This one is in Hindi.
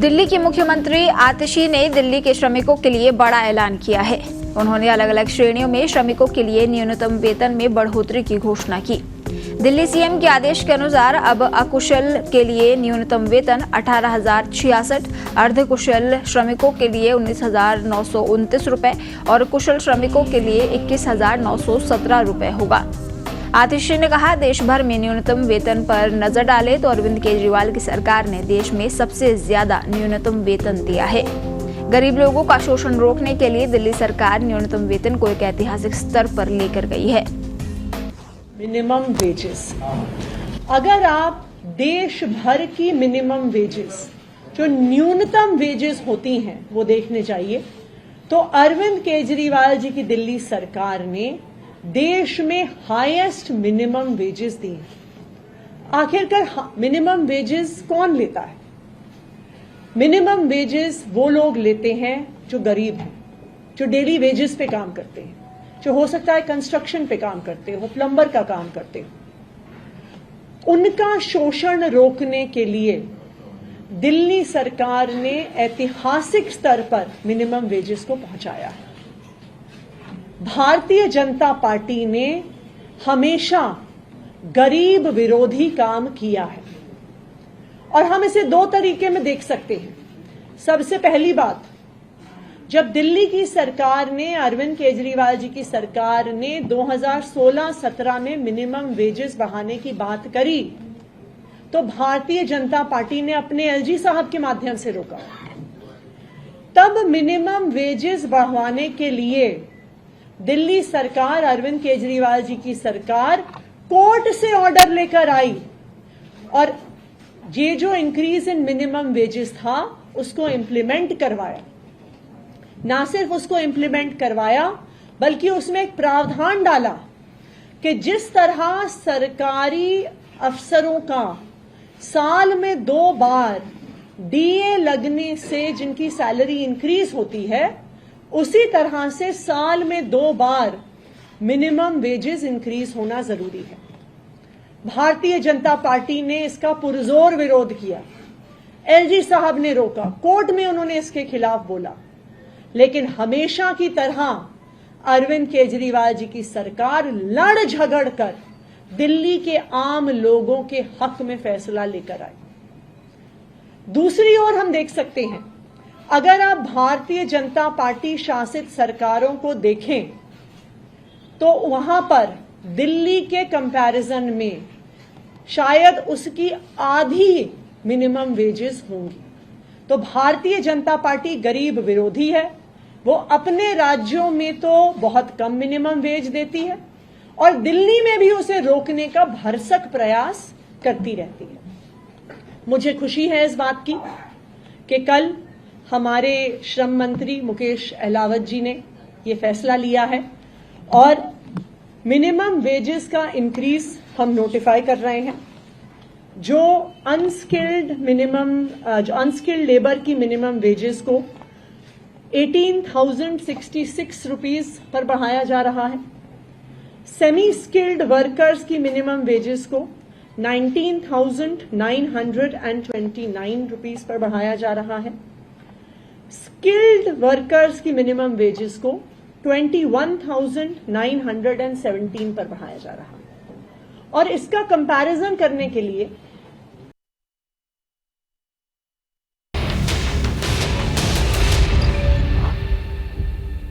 दिल्ली की मुख्यमंत्री आतिशी ने दिल्ली के श्रमिकों के लिए बड़ा ऐलान किया है। उन्होंने अलग अलग श्रेणियों में श्रमिकों के लिए न्यूनतम वेतन में बढ़ोतरी की घोषणा की। दिल्ली सीएम के आदेश के अनुसार अब अकुशल के लिए न्यूनतम वेतन 18,066, अर्धकुशल श्रमिकों के लिए 19,929 रुपए और कुशल श्रमिकों के लिए 21,917 रुपए होगा। आतिशी ने कहा, देश भर में न्यूनतम वेतन पर नजर डाले तो अरविंद केजरीवाल की सरकार ने देश में सबसे ज्यादा न्यूनतम वेतन दिया है। गरीब लोगों का शोषण रोकने के लिए दिल्ली सरकार न्यूनतम वेतन को एक ऐतिहासिक स्तर पर लेकर गई है। मिनिमम वेजेस, अगर आप देश भर की मिनिमम वेजेस जो न्यूनतम वेजेस होती हैं वो देखने चाहिए तो अरविंद केजरीवाल जी की दिल्ली सरकार ने देश में हाईएस्ट मिनिमम वेजेस दी हैं। आखिरकार मिनिमम वेजेस कौन लेता है? मिनिमम वेजेस वो लोग लेते हैं जो गरीब हैं, जो डेली वेजेस पे काम करते हैं, जो हो सकता है कंस्ट्रक्शन पे काम करते हो, प्लम्बर का काम करते हो। उनका शोषण रोकने के लिए दिल्ली सरकार ने ऐतिहासिक स्तर पर मिनिमम वेजेस को पहुंचाया है। भारतीय जनता पार्टी ने हमेशा गरीब विरोधी काम किया है और हम इसे दो तरीके में देख सकते हैं। सबसे पहली बात, जब दिल्ली की सरकार ने, अरविंद केजरीवाल जी की सरकार ने 2016-17 में मिनिमम वेजेस बढ़ाने की बात करी तो भारतीय जनता पार्टी ने अपने एलजी साहब के माध्यम से रोका। तब मिनिमम वेजेस बढ़ाने के लिए दिल्ली सरकार, अरविंद केजरीवाल जी की सरकार कोर्ट से ऑर्डर लेकर आई और ये जो इंक्रीज इन मिनिमम वेजेस था उसको इंप्लीमेंट करवाया। ना सिर्फ उसको इंप्लीमेंट करवाया बल्कि उसमें एक प्रावधान डाला कि जिस तरह सरकारी अफसरों का साल में 2 बार डीए लगने से जिनकी सैलरी इंक्रीज होती है, उसी तरह से साल में 2 बार मिनिमम वेजेस इंक्रीज होना जरूरी है। भारतीय जनता पार्टी ने इसका पुरजोर विरोध किया। एलजी साहब ने रोका, कोर्ट में उन्होंने इसके खिलाफ बोला, लेकिन हमेशा की तरह अरविंद केजरीवाल जी की सरकार लड़ झगड़ कर दिल्ली के आम लोगों के हक में फैसला लेकर आई। दूसरी ओर हम देख सकते हैं, अगर आप भारतीय जनता पार्टी शासित सरकारों को देखें तो वहां पर दिल्ली के कंपैरिजन में शायद उसकी आधी मिनिमम वेजेस होंगी। तो भारतीय जनता पार्टी गरीब विरोधी है। वो अपने राज्यों में तो बहुत कम मिनिमम वेज देती है और दिल्ली में भी उसे रोकने का भरसक प्रयास करती रहती है। मुझे खुशी है इस बात की कि कल हमारे श्रम मंत्री मुकेश अहलावत जी ने ये फैसला लिया है और मिनिमम वेजेस का इंक्रीज हम नोटिफाई कर रहे हैं। जो अनस्किल्ड लेबर की मिनिमम वेजेस को 18,066 रुपीज पर बढ़ाया जा रहा है। सेमी स्किल्ड वर्कर्स की मिनिमम वेजेस को 19,929 रुपीज पर बढ़ाया जा रहा है। स्किल्ड वर्कर्स की मिनिमम वेजेस को 21,917 पर बढ़ाया जा रहा है। और इसका कंपैरिजन करने के लिए